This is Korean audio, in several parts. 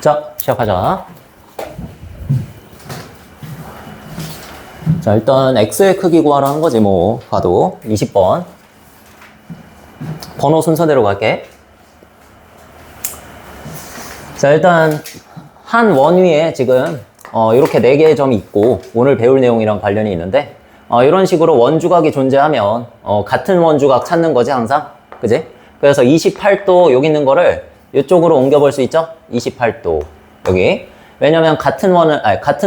자, 시작하자. 자, 일단 x의 크기 구하라는 거지 뭐 봐도 20번 번호 순서대로 갈게. 자, 일단 한 원 위에 지금 이렇게 4개의 점이 있고 오늘 배울 내용이랑 관련이 있는데 이런 식으로 원주각이 존재하면 같은 원주각 찾는 거지 항상, 그지? 그래서 28도 여기 있는 거를 이쪽으로 옮겨볼 수 있죠? 28도 여기. 왜냐면 같은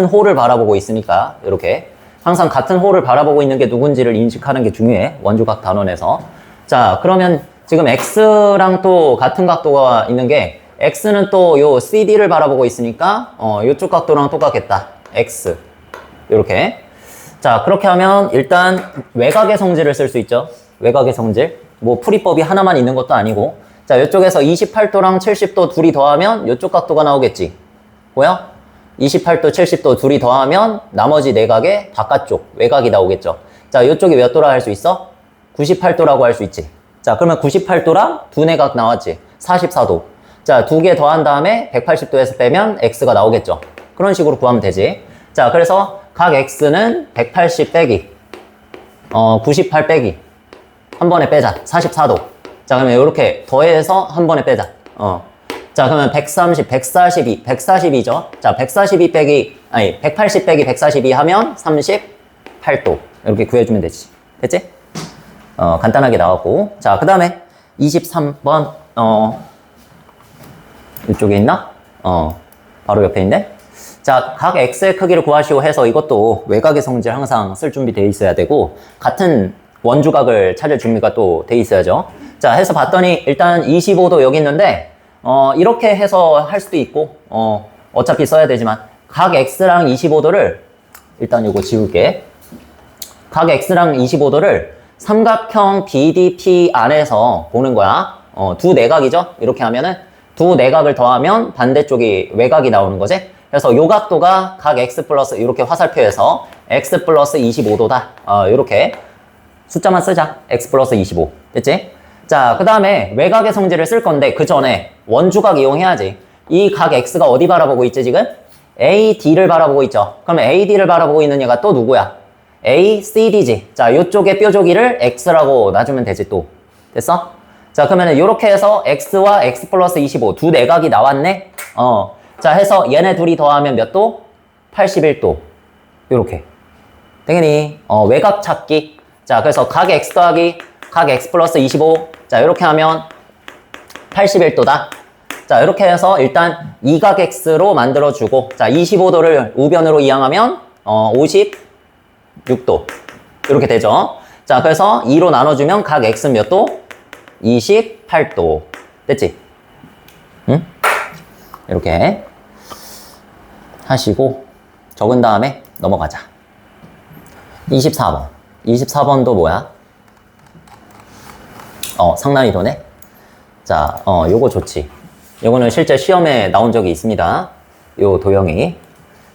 홀을 바라보고 있으니까 이렇게 항상 같은 홀을 바라보고 있는 게 누군지를 인식하는 게 중요해, 원주각 단원에서. 자, 그러면 지금 x랑 또 같은 각도가 있는 게 x는 또 요 CD를 바라보고 있으니까 요쪽 각도랑 똑같겠다. x 이렇게. 자, 그렇게 하면 일단 외곽의 성질을 쓸 수 있죠. 외곽의 성질. 뭐 풀이법이 하나만 있는 것도 아니고. 자, 이쪽에서 28도랑 70도 둘이 더하면 이쪽 각도가 나오겠지. 보여? 28도, 70도 둘이 더하면 나머지 내각의 바깥쪽 외곽이 나오겠죠. 자, 이쪽이 몇 도라 할 수 있어? 98도라고 할 수 있지. 자, 그러면 98도랑 두 내각 나왔지. 44도. 자, 두 개 더한 다음에 180도에서 빼면 x가 나오겠죠. 그런 식으로 구하면 되지. 자, 그래서 각 x는 180 빼기 98 빼기 한 번에 빼자. 44도. 자, 그러면 이렇게 더해서 한 번에 빼자. 자, 그러면 130, 142, 142죠. 자, 180 빼기 142 하면 38도. 이렇게 구해주면 되지. 됐지? 간단하게 나왔고. 자, 그 다음에 23번, 이쪽에 있나? 바로 옆에 있네? 자, 각 x의 크기를 구하시오 해서 이것도 외곽의 성질 항상 쓸 준비 돼 있어야 되고, 같은 원주각을 찾을 준비가 또 돼 있어야죠. 자, 해서 봤더니 일단 25도 여기 있는데, 이렇게 해서 할 수도 있고, 어차피 써야 되지만, 각 x랑 25도를, 일단 이거 지울게. 각 x랑 25도를 삼각형 BDP 안에서 보는 거야. 두 내각이죠? 이렇게 하면은, 두 내각을 더하면 반대쪽이 외곽이 나오는 거지? 그래서 요 각도가 각 x 플러스, 이렇게 화살표에서 x 플러스 25도다. 이렇게 숫자만 쓰자. x 플러스 25. 됐지? 자, 그 다음에 외곽의 성질을 쓸 건데 그 전에 원주각 이용해야지. 이 각 x가 어디 바라보고 있지 지금? AD를 바라보고 있죠. 그러면 AD를 바라보고 있는 얘가 또 누구야? ACD지. 자, 요쪽의 뾰족이를 x라고 놔주면 되지 또. 됐어? 자, 그러면 요렇게 해서 x와 x 플러스 25 두 내각이 나왔네? 자, 해서 얘네 둘이 더하면 몇 도? 81도. 요렇게. 되겠니? 외곽 찾기. 자, 그래서 각 x 더하기 각 x 플러스 25. 자, 이렇게 하면 81도다. 자, 이렇게 해서 일단 이각 x로 만들어주고, 자, 25도를 우변으로 이항하면 56도. 이렇게 되죠. 자, 그래서 2로 나눠주면 각 x는 몇 도? 28도. 됐지? 응? 이렇게 하시고 적은 다음에 넘어가자. 24번. 24번도 뭐야? 상난이도네. 자, 요거 좋지. 요거는 실제 시험에 나온 적이 있습니다. 요 도형이.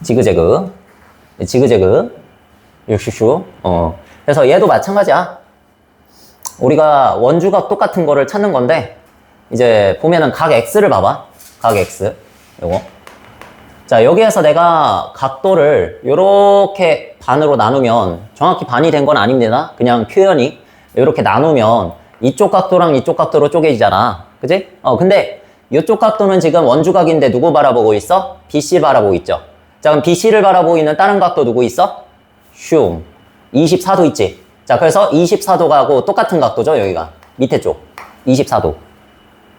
지그재그, 슈슈. 그래서 얘도 마찬가지야. 우리가 원주각 똑같은 거를 찾는 건데, 이제 보면은 각 x를 봐봐. 각 x. 요거. 자, 여기에서 내가 각도를 요렇게 반으로 나누면, 정확히 반이 된 건 아닙니다. 그냥 표현이. 요렇게 나누면 이쪽 각도랑 이쪽 각도로 쪼개지잖아. 그지? 근데 이쪽 각도는 지금 원주각인데 누구 바라보고 있어? BC 바라보고 있죠. 자, 그럼 BC를 바라보고 있는 다른 각도 누구 있어? 슝. 24도 있지. 자, 그래서 24도하고 똑같은 각도죠, 여기가. 밑에 쪽. 24도.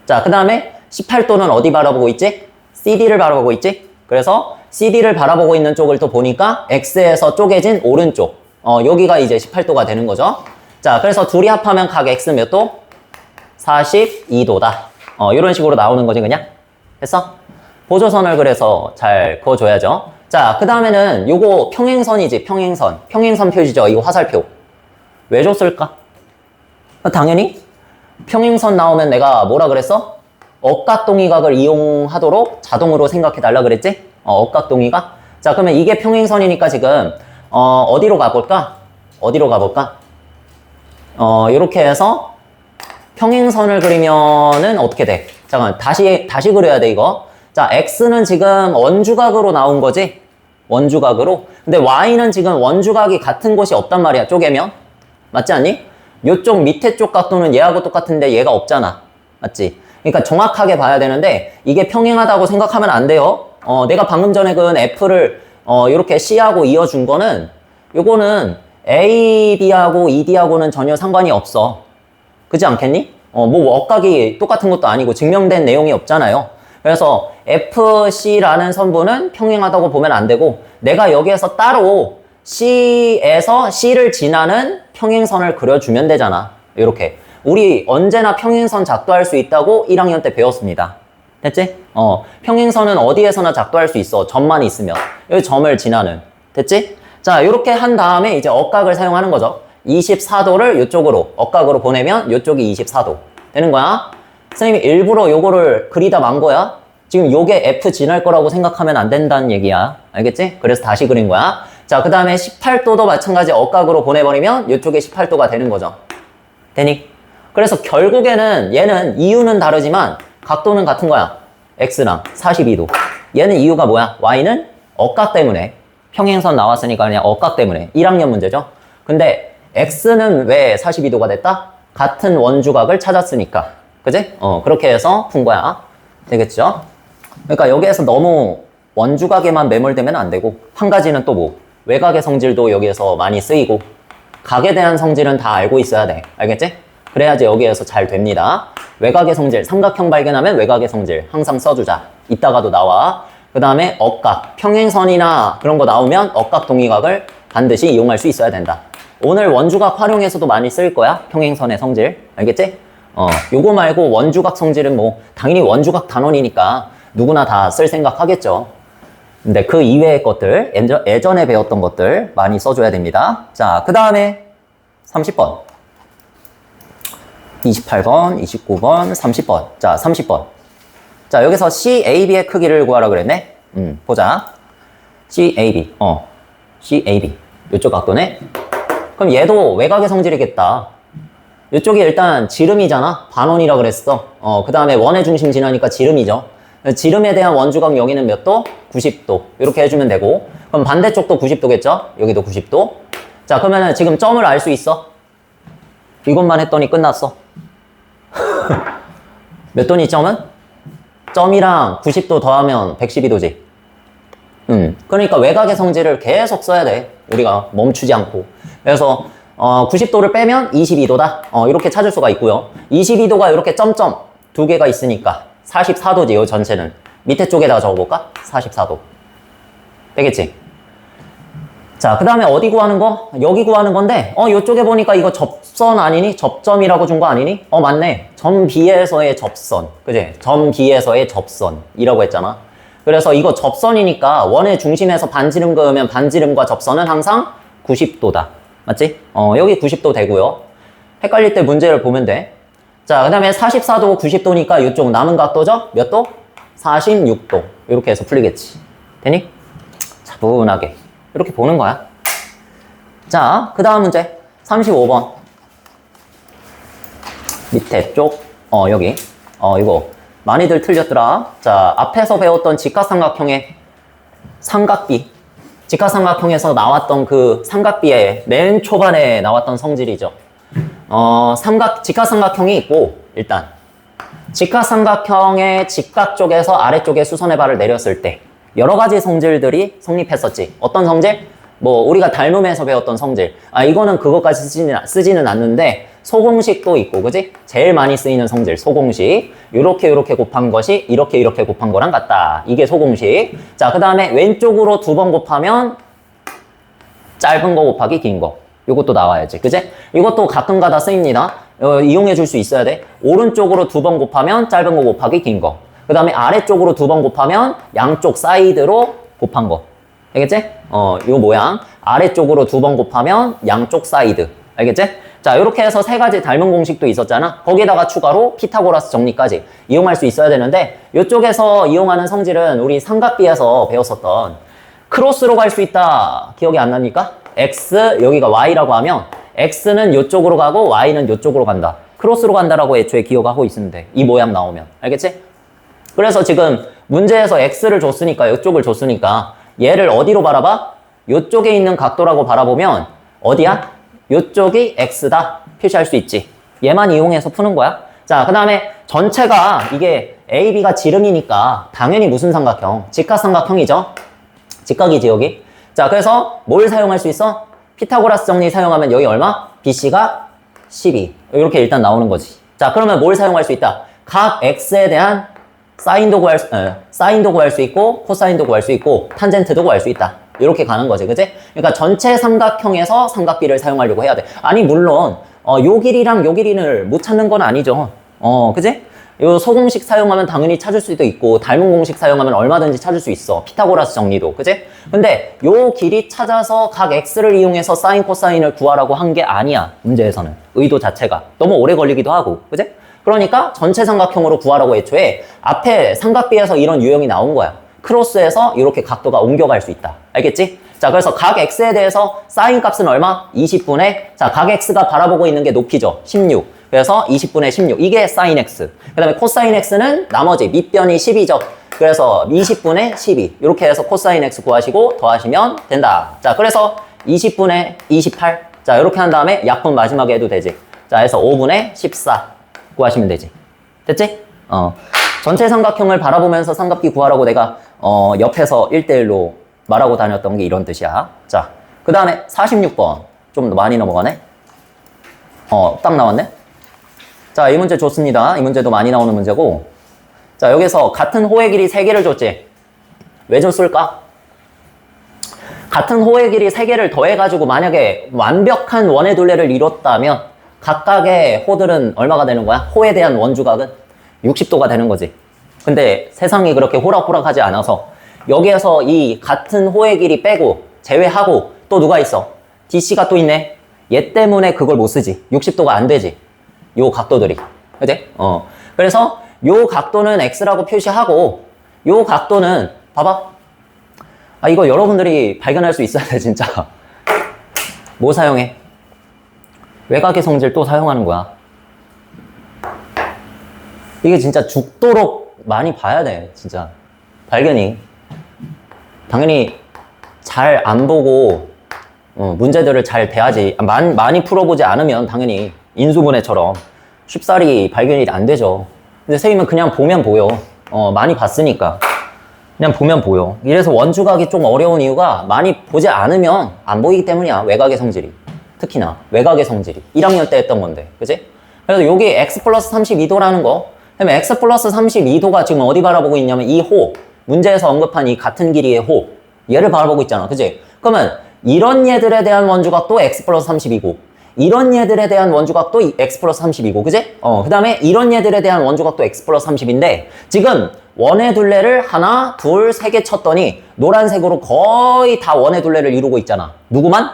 자, 그 다음에 18도는 어디 바라보고 있지? CD를 바라보고 있지? 그래서 CD를 바라보고 있는 쪽을 또 보니까 X에서 쪼개진 오른쪽. 여기가 이제 18도가 되는 거죠. 자, 그래서 둘이 합하면 각 X 몇 도? 42도다. 이런 식으로 나오는 거지, 그냥. 됐어? 보조선을 그래서 잘 그어줘야죠. 자, 그 다음에는 요거 평행선이지, 평행선. 평행선 표시죠, 이거 화살표. 왜 줬을까? 당연히 평행선 나오면 내가 뭐라 그랬어? 억각동위각을 이용하도록 자동으로 생각해달라 그랬지? 억각동위각. 자, 그러면 이게 평행선이니까 지금 어디로 가볼까? 이렇게 해서 평행선을 그리면은 어떻게 돼? 잠깐 다시 그려야 돼 이거. 자, x는 지금 원주각으로 나온 거지? 원주각으로. 근데 y는 지금 원주각이 같은 곳이 없단 말이야, 쪼개면. 맞지 않니? 요쪽 밑에 쪽 각도는 얘하고 똑같은데 얘가 없잖아. 맞지? 그러니까 정확하게 봐야 되는데 이게 평행하다고 생각하면 안 돼요. 내가 방금 전에 그은 f를 이렇게 c하고 이어준 거는 요거는 a, b하고 ed하고는 전혀 상관이 없어. 그렇지 않겠니? 뭐 억각이 똑같은 것도 아니고 증명된 내용이 없잖아요. 그래서 FC라는 선분은 평행하다고 보면 안 되고 내가 여기에서 따로 C에서 C를 지나는 평행선을 그려주면 되잖아. 이렇게. 우리 언제나 평행선 작도할 수 있다고 1학년 때 배웠습니다. 됐지? 평행선은 어디에서나 작도할 수 있어. 점만 있으면. 여기 점을 지나는. 됐지? 자, 이렇게 한 다음에 이제 억각을 사용하는 거죠. 24도를 이쪽으로 억각으로 보내면 이쪽이 24도 되는 거야. 선생님이 일부러 요거를 그리다 만 거야. 지금 요게 F 지날 거라고 생각하면 안 된다는 얘기야. 알겠지? 그래서 다시 그린 거야. 자, 그 다음에 18도도 마찬가지 억각으로 보내버리면 이쪽에 18도가 되는 거죠. 되니? 그래서 결국에는 얘는 이유는 다르지만 각도는 같은 거야. X랑 42도. 얘는 이유가 뭐야? Y는 억각 때문에. 평행선 나왔으니까 그냥 억각 때문에. 1학년 문제죠. 근데 X는 왜 42도가 됐다? 같은 원주각을 찾았으니까. 그지? 그렇게 해서 푼 거야. 되겠죠? 그러니까 여기에서 너무 원주각에만 매몰되면 안 되고, 한 가지는 또 뭐, 외곽의 성질도 여기에서 많이 쓰이고, 각에 대한 성질은 다 알고 있어야 돼. 알겠지? 그래야지 여기에서 잘 됩니다. 외곽의 성질, 삼각형 발견하면 외곽의 성질 항상 써주자. 이따가도 나와. 그 다음에 억각, 평행선이나 그런 거 나오면 억각 동의각을 반드시 이용할 수 있어야 된다. 오늘 원주각 활용해서도 많이 쓸 거야. 평행선의 성질. 알겠지? 요거 말고 원주각 성질은 뭐 당연히 원주각 단원이니까 누구나 다 쓸 생각 하겠죠. 근데 그 이외의 것들, 예전에 배웠던 것들 많이 써줘야 됩니다. 자, 그 다음에 30번. 28번, 29번, 30번. 자, 30번. 자, 여기서 CAB의 크기를 구하라 그랬네? 보자. CAB. CAB. 이쪽 각도네? 그럼 얘도 외곽의 성질이겠다. 이쪽이 일단 지름이잖아? 반원이라 그랬어. 그 다음에 원의 중심 지나니까 지름이죠. 지름에 대한 원주각 여기는 몇 도? 90도. 이렇게 해주면 되고. 그럼 반대쪽도 90도겠죠? 여기도 90도. 자, 그러면은 지금 점을 알 수 있어? 이것만 했더니 끝났어. 몇 도니 점은? 점이랑 90도 더하면 112도지. 그러니까 외곽의 성질을 계속 써야 돼. 우리가 멈추지 않고. 그래서 90도를 빼면 22도다. 이렇게 찾을 수가 있고요. 22도가 이렇게 점점 두 개가 있으니까 44도지, 요 전체는. 밑에 쪽에다가 적어볼까? 44도. 되겠지? 자, 그 다음에 어디 구하는 거? 여기 구하는 건데, 요쪽에 보니까 이거 접선 아니니? 접점이라고 준 거 아니니? 맞네. 점 B에서의 접선. 그지? 점 B에서의 접선이라고 했잖아. 그래서 이거 접선이니까 원의 중심에서 반지름 그으면 반지름과 접선은 항상 90도다. 맞지? 여기 90도 되고요. 헷갈릴 때 문제를 보면 돼. 자, 그 다음에 44도, 90도니까 이쪽 남은 각도죠? 몇 도? 46도. 이렇게 해서 풀리겠지. 되니? 차분하게. 이렇게 보는 거야. 자, 그 다음 문제. 35번. 밑에 쪽. 여기. 이거. 많이들 틀렸더라. 자, 앞에서 배웠던 직각삼각형의 삼각비. 직각삼각형에서 나왔던 그 삼각비의 맨 초반에 나왔던 성질이죠. 직각삼각형이 있고, 일단. 직각삼각형의 직각 쪽에서 아래쪽에 수선의 발을 내렸을 때, 여러 가지 성질들이 성립했었지. 어떤 성질? 뭐, 우리가 닮음에서 배웠던 성질. 이거는 그것까지 쓰지는 않는데, 소공식도 있고, 그지? 제일 많이 쓰이는 성질, 소공식. 요렇게 곱한 것이 이렇게 곱한 거랑 같다. 이게 소공식. 자, 그 다음에 왼쪽으로 2번 곱하면 짧은 거 곱하기 긴 거. 요것도 나와야지. 그지? 이것도 가끔가다 쓰입니다. 이용해 줄 수 있어야 돼. 오른쪽으로 2번 곱하면 짧은 거 곱하기 긴 거. 그 다음에 아래쪽으로 2번 곱하면 양쪽 사이드로 곱한 거. 알겠지? 요 모양. 아래쪽으로 2번 곱하면 양쪽 사이드. 알겠지? 자, 이렇게 해서 3가지 닮은 공식도 있었잖아. 거기에다가 추가로 피타고라스 정리까지 이용할 수 있어야 되는데, 이쪽에서 이용하는 성질은 우리 삼각비에서 배웠었던 크로스로 갈 수 있다. 기억이 안 납니까? X, 여기가 Y라고 하면 X는 이쪽으로 가고 Y는 이쪽으로 간다. 크로스로 간다라고 애초에 기억하고 있으면 돼. 이 모양 나오면. 알겠지? 그래서 지금 문제에서 x를 줬으니까, 이쪽을 줬으니까 얘를 어디로 바라봐? 이쪽에 있는 각도라고 바라보면 어디야? 이쪽이 x다 표시할 수 있지. 얘만 이용해서 푸는 거야. 자, 그 다음에 전체가 이게 A, B가 지름이니까 당연히 무슨 삼각형? 직각삼각형이죠. 직각이지 여기. 자, 그래서 뭘 사용할 수 있어? 피타고라스 정리 사용하면 여기 얼마? BC가 12. 이렇게 일단 나오는 거지. 자, 그러면 뭘 사용할 수 있다? 각 X에 대한 사인도 구할 수 있고, 코사인도 구할 수 있고, 탄젠트도 구할 수 있다. 이렇게 가는 거지, 그지? 그러니까 전체 삼각형에서 삼각비를 사용하려고 해야 돼. 아니, 물론 요 길이랑 요 길이를 못 찾는 건 아니죠. 그지? 요 소공식 사용하면 당연히 찾을 수도 있고, 닮은 공식 사용하면 얼마든지 찾을 수 있어. 피타고라스 정리도, 그지? 근데 요 길이 찾아서 각 x를 이용해서 사인, 코사인을 구하라고 한 게 아니야. 문제에서는. 의도 자체가. 너무 오래 걸리기도 하고, 그지? 그러니까 전체 삼각형으로 구하라고 애초에 앞에 삼각비에서 이런 유형이 나온 거야. 크로스해서 이렇게 각도가 옮겨갈 수 있다. 알겠지? 자, 그래서 각 x에 대해서 사인 값은 얼마? 20분의, 자, 각 x가 바라보고 있는 게 높이죠. 16. 그래서 20분의 16. 이게 사인 x. 그 다음에 코사인 x는 나머지 밑변이 10이죠. 그래서 20분의 12. 이렇게 해서 코사인 x 구하시고 더하시면 된다. 자, 그래서 20분의 28. 자, 이렇게 한 다음에 약분 마지막에 해도 되지. 자, 해서 5분의 14 구하시면 되지. 됐지? 전체 삼각형을 바라보면서 삼각비 구하라고 내가 옆에서 1대1로 말하고 다녔던 게 이런 뜻이야. 자, 그 다음에 46번. 좀 많이 넘어가네. 딱 나왔네. 자, 이 문제 좋습니다. 이 문제도 많이 나오는 문제고. 자, 여기서 같은 호의 길이 3개를 줬지. 왜 줬을까? 같은 호의 길이 3개를 더해가지고 만약에 완벽한 원의 둘레를 이뤘다면 각각의 호들은 얼마가 되는 거야? 호에 대한 원주각은 60도가 되는 거지. 근데 세상이 그렇게 호락호락하지 않아서 여기에서 이 같은 호의 길이 빼고 제외하고 또 누가 있어? DC가 또 있네. 얘 때문에 그걸 못 쓰지. 60도가 안 되지. 요 각도들이. 그치? 그래서 요 각도는 X라고 표시하고 요 각도는 봐봐. 아, 이거 여러분들이 발견할 수 있어야 돼, 진짜. 뭐 사용해? 외곽의 성질 또 사용하는 거야. 이게 진짜 죽도록 많이 봐야 돼, 진짜. 발견이. 당연히 잘 안 보고 문제들을 잘 대하지. 많이 풀어보지 않으면 당연히 인수분해처럼 쉽사리 발견이 안 되죠. 근데 선생님은 그냥 보면 보여. 많이 봤으니까. 그냥 보면 보여. 이래서 원주각이 좀 어려운 이유가 많이 보지 않으면 안 보이기 때문이야. 외곽의 성질이. 특히나 외곽의 성질이. 1학년 때 했던 건데. 그치? 그래서 여기 x 플러스 32도라는 거. 그러면 x 플러스 32도가 지금 어디 바라보고 있냐면 이 호. 문제에서 언급한 이 같은 길이의 호. 얘를 바라보고 있잖아. 그치? 그러면 이런 얘들에 대한 원주각도 x 플러스 32고 이런 얘들에 대한 원주각도 x 플러스 32고 그치? 그 다음에 이런 얘들에 대한 원주각도 x 플러스 30인데 지금 원의 둘레를 하나, 둘, 세 개 쳤더니 노란색으로 거의 다 원의 둘레를 이루고 있잖아. 누구만?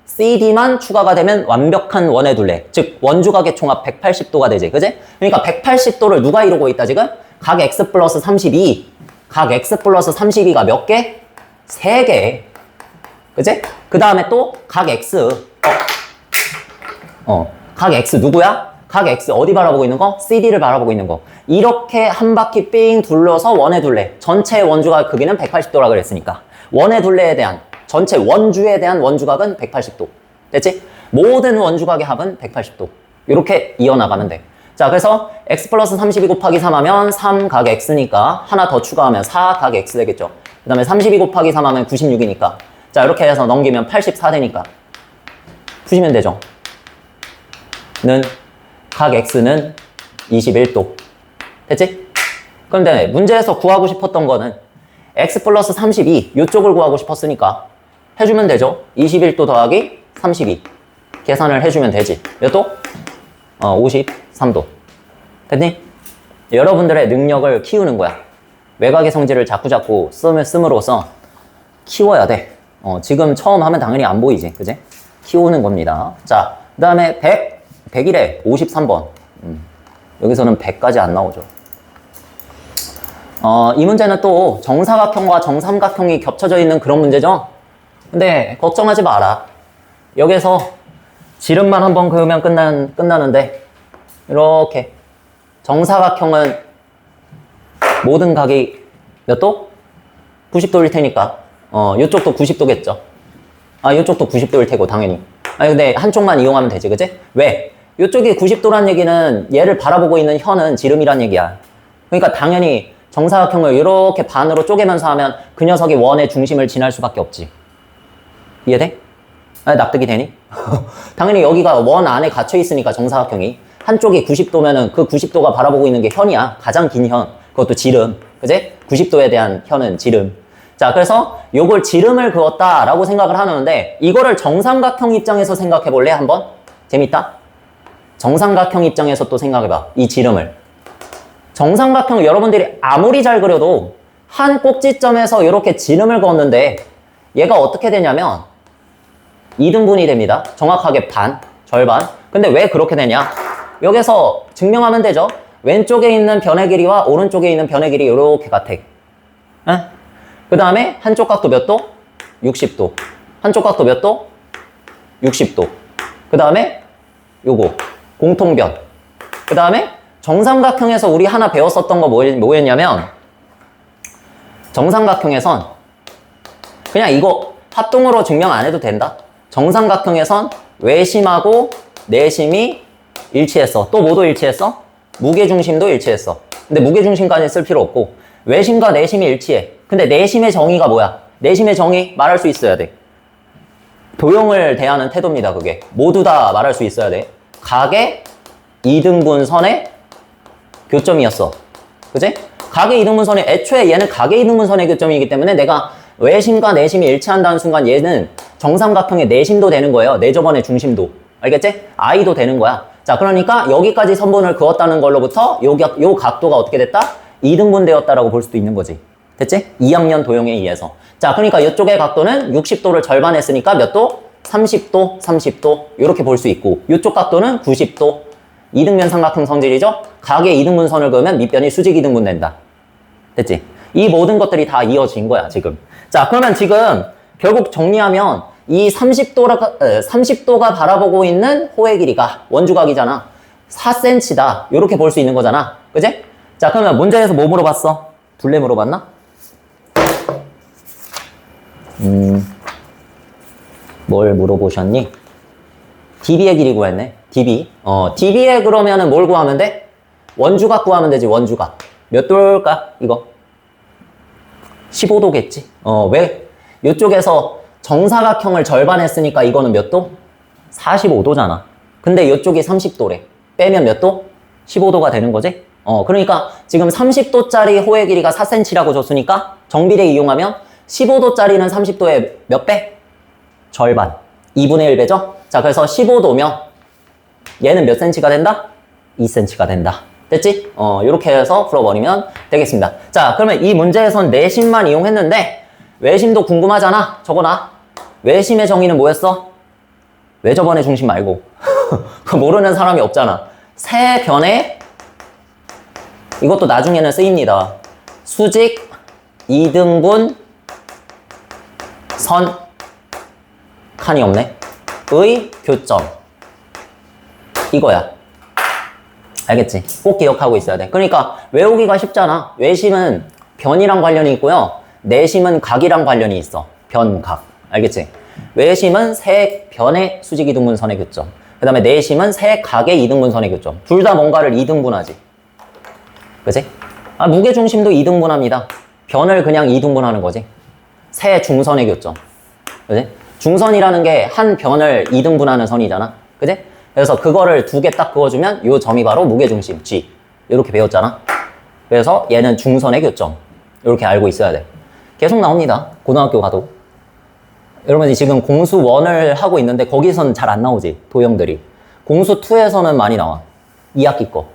CD만 추가가 되면 완벽한 원의 둘레. 즉 원주각의 총합 180도가 되지. 그치? 그러니까 180도를 누가 이루고 있다 지금? 각 x 플러스 32. 각 x 플러스 32가 몇 개? 3개. 그치? 그 다음에 또 각 x. 각 x 누구야? 각 x 어디 바라보고 있는 거? CD를 바라보고 있는 거. 이렇게 한 바퀴 삥 둘러서 원의 둘레. 전체 원주각 크기는 180도라 그랬으니까. 원의 둘레에 대한, 전체 원주에 대한 원주각은 180도. 됐지? 모든 원주각의 합은 180도. 이렇게 이어나가면 돼. 자, 그래서 x 플러스 32 곱하기 3 하면 3각 x니까 하나 더 추가하면 4각 x 되겠죠. 그 다음에 32 곱하기 3 하면 96이니까. 자, 이렇게 해서 넘기면 84 되니까. 푸시면 되죠. 각 x는 21도. 됐지? 그런데 문제에서 구하고 싶었던 거는 x 플러스 32 이쪽을 구하고 싶었으니까 해주면 되죠. 21도 더하기 32 계산을 해주면 되지. 몇 도? 53도. 됐니? 여러분들의 능력을 키우는 거야. 외곽의 성질을 자꾸자꾸 씀으로써 키워야 돼. 지금 처음 하면 당연히 안 보이지. 그지? 키우는 겁니다. 자, 그 다음에 100일에 53번. 여기서는 100까지 안 나오죠. 이 문제는 또 정사각형과 정삼각형이 겹쳐져 있는 그런 문제죠. 근데 걱정하지 마라. 여기서 지름만 한번 그으면 끝나는데 이렇게 정사각형은 모든 각이 몇 도? 90도일 테니까 요쪽도 90도겠죠. 아, 요쪽도 90도일 테고 당연히. 아니 근데 한쪽만 이용하면 되지, 그치? 왜? 요쪽이 90도란 얘기는 얘를 바라보고 있는 현은 지름이란 얘기야. 그러니까 당연히 정사각형을 이렇게 반으로 쪼개면서 하면 그 녀석이 원의 중심을 지날 수밖에 없지. 이해돼? 아, 납득이 되니? 당연히 여기가 원 안에 갇혀 있으니까 정사각형이 한쪽이 90도면은 그 90도가 바라보고 있는 게 현이야. 가장 긴 현. 그것도 지름. 그지? 90도에 대한 현은 지름. 자, 그래서 요걸 지름을 그었다라고 생각을 하는데 이거를 정삼각형 입장에서 생각해 볼래? 한번? 재밌다? 정삼각형 입장에서 또 생각해봐. 이 지름을. 정삼각형 여러분들이 아무리 잘 그려도 한 꼭지점에서 이렇게 지름을 그었는데 얘가 어떻게 되냐면 2등분이 됩니다. 정확하게 반, 절반. 근데 왜 그렇게 되냐? 여기서 증명하면 되죠. 왼쪽에 있는 변의 길이와 오른쪽에 있는 변의 길이 이렇게 같아. 그 다음에 한쪽 각도 몇 도? 60도. 한쪽 각도 몇 도? 60도. 그 다음에 요거 공통변. 그 다음에 정삼각형에서 우리 하나 배웠었던 거 뭐였냐면 정삼각형에선 그냥 이거 합동으로 증명 안 해도 된다. 정삼각형에선 외심하고 내심이 일치했어. 또 뭐도 일치했어? 무게중심도 일치했어. 근데 무게중심까지 쓸 필요 없고 외심과 내심이 일치해. 근데 내심의 정의가 뭐야? 내심의 정의 말할 수 있어야 돼. 도형을 대하는 태도입니다. 그게 모두 다 말할 수 있어야 돼. 각의 2등분선의 교점이었어. 그치? 각의 2등분선이 애초에 얘는 각의 2등분선의 교점이기 때문에 내가 외심과 내심이 일치한다는 순간 얘는 정삼각형의 내심도 되는 거예요. 내저번의 중심도. 알겠지? I도 되는 거야. 자, 그러니까 여기까지 선분을 그었다는 걸로부터 요 각도가 어떻게 됐다? 2등분 되었다라고 볼 수도 있는 거지. 됐지? 2학년 도형에 의해서. 자, 그러니까 이쪽의 각도는 60도를 절반했으니까 몇 도? 30도, 30도 이렇게 볼 수 있고 이쪽 각도는 90도. 2등변 삼각형 성질이죠? 각의 2등분선을 그으면 밑변이 수직 2등분 된다. 됐지? 이 모든 것들이 다 이어진 거야, 지금. 자, 그러면 지금 결국 정리하면 이 30도가 바라보고 있는 호의 길이가 원주각이잖아. 4cm다. 이렇게 볼 수 있는 거잖아. 그지? 자, 그러면 문제에서 뭐 물어봤어? 둘레 물어봤나? 뭘 물어보셨니? DB의 길이 구했네. DB. DB에 그러면은 뭘 구하면 돼? 원주각 구하면 되지, 원주각. 몇 도일까? 이거. 15도겠지. 왜? 이쪽에서 정사각형을 절반했으니까 이거는 몇 도? 45도잖아. 근데 이쪽이 30도래. 빼면 몇 도? 15도가 되는 거지? 그러니까 지금 30도짜리 호의 길이가 4cm라고 줬으니까 정비례 이용하면 15도짜리는 30도의 몇 배? 절반. 2분의 1배죠? 자, 그래서 15도면 얘는 몇 cm가 된다? 2cm가 된다. 됐지? 이렇게 해서 풀어버리면 되겠습니다. 자, 그러면 이 문제에선 내심만 이용했는데 외심도 궁금하잖아. 적어놔. 외심의 정의는 뭐였어? 외저번의 중심 말고. 그 모르는 사람이 없잖아. 세 변의 이것도 나중에는 쓰입니다. 수직 2등분 선 칸이 없네. 의 교점. 이거야. 알겠지? 꼭 기억하고 있어야 돼. 그러니까 외우기가 쉽잖아. 외심은 변이랑 관련이 있고요. 내심은 각이랑 관련이 있어. 변, 각. 알겠지? 외심은 세 변의 수직 이등분선의 교점. 그 다음에 내심은 세 각의 이등분선의 교점. 둘 다 뭔가를 2등분하지. 그치? 무게중심도 2등분합니다. 변을 그냥 2등분하는 거지. 세 중선의 교점. 그치? 중선이라는 게 한 변을 2등분하는 선이잖아. 그치? 그래서 그거를 두 개 딱 그어주면 요 점이 바로 무게중심, G. 이렇게 배웠잖아. 그래서 얘는 중선의 교점. 이렇게 알고 있어야 돼. 계속 나옵니다. 고등학교 가도. 여러분이 지금 공수 1을 하고 있는데 거기서는 잘 안 나오지. 도형들이. 공수 2에서는 많이 나와. 2학기 거.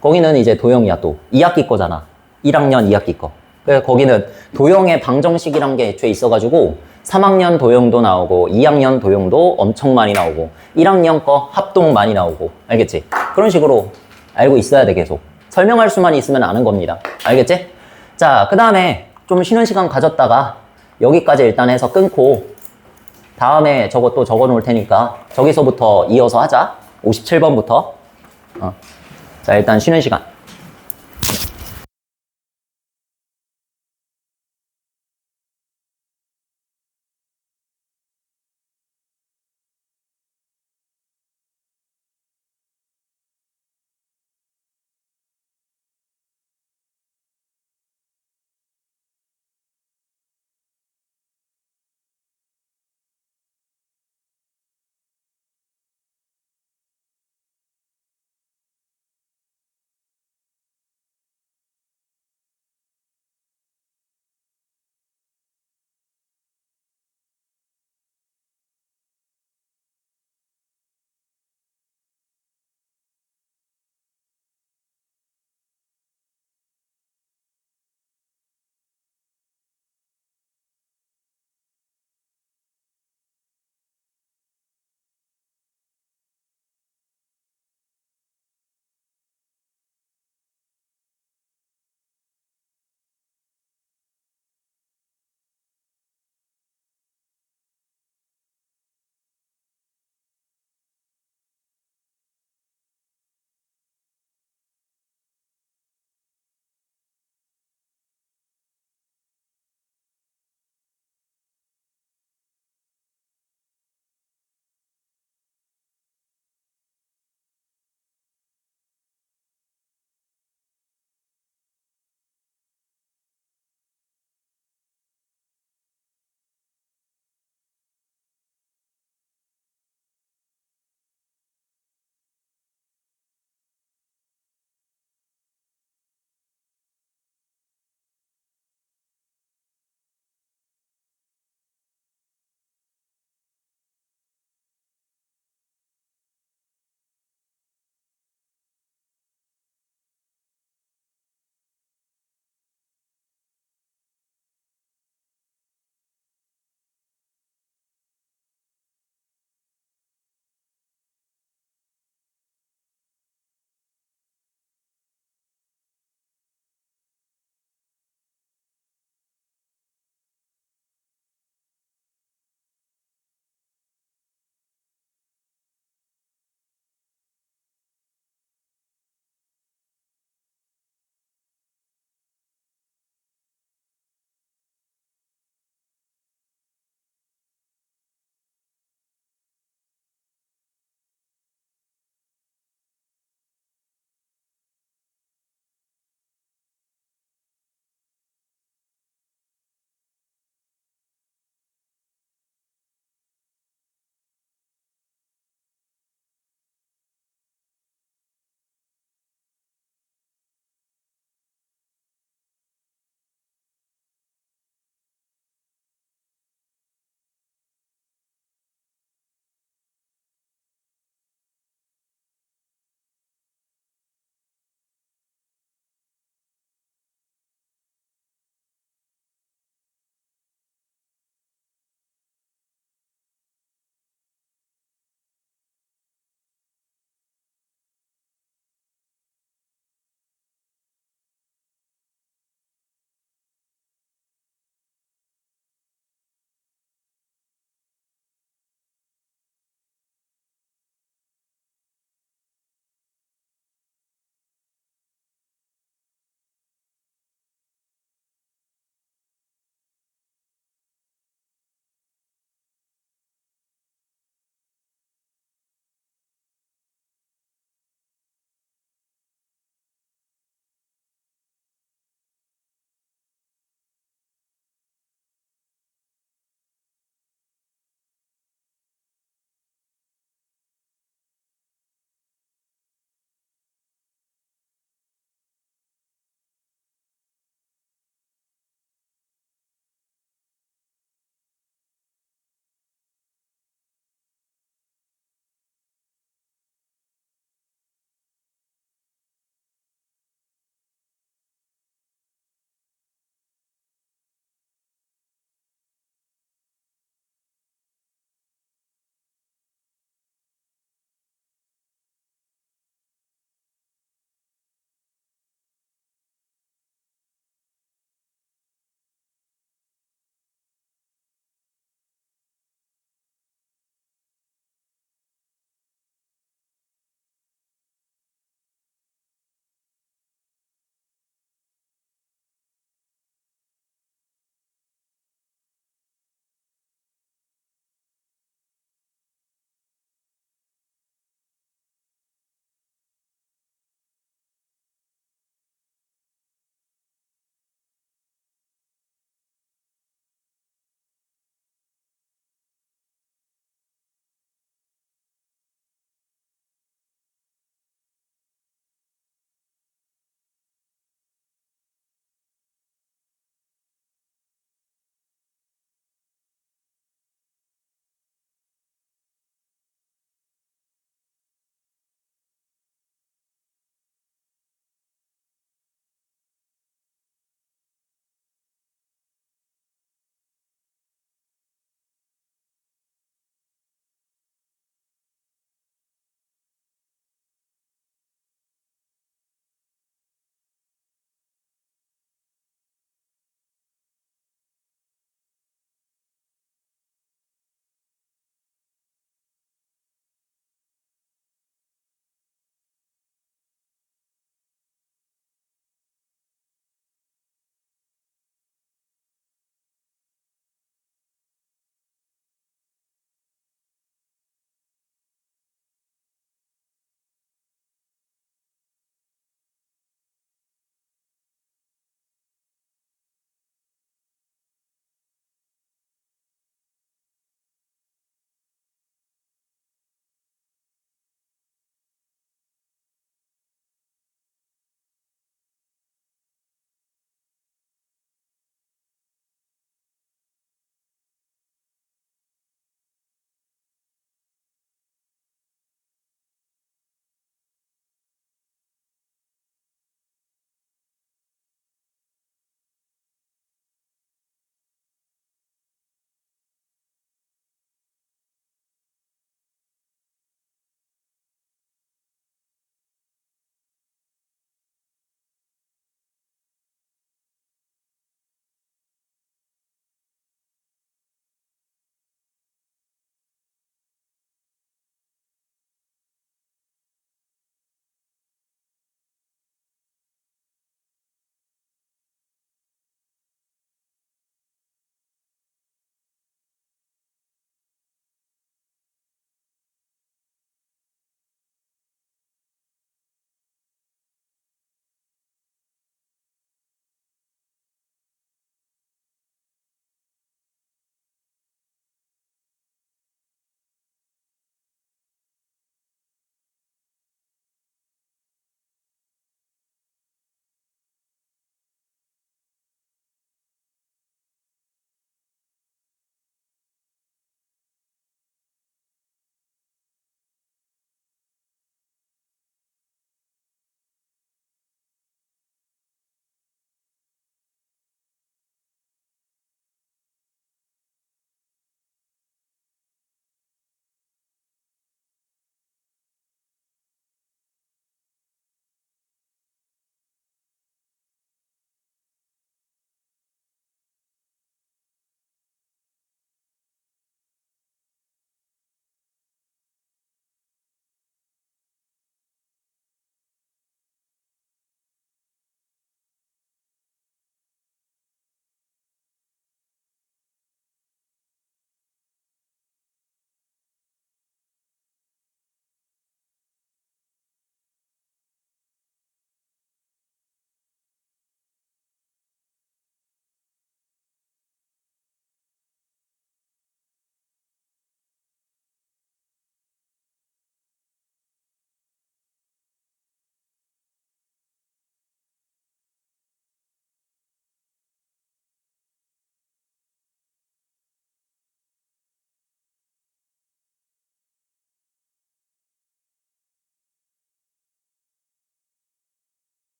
거기는 이제 도형이야 또. 2학기 거잖아. 1학년 2학기 거. 그래서 거기는 도형의 방정식이란 게 애초에 있어가지고 3학년 도형도 나오고 2학년 도형도 엄청 많이 나오고 1학년 거 합동 많이 나오고. 알겠지? 그런 식으로 알고 있어야 돼. 계속 설명할 수만 있으면 아는 겁니다. 알겠지? 자, 그 다음에 좀 쉬는 시간 가졌다가 여기까지 일단 해서 끊고 다음에 저거 또 적어 놓을 테니까 저기서부터 이어서 하자. 57번부터. 자, 일단 쉬는 시간.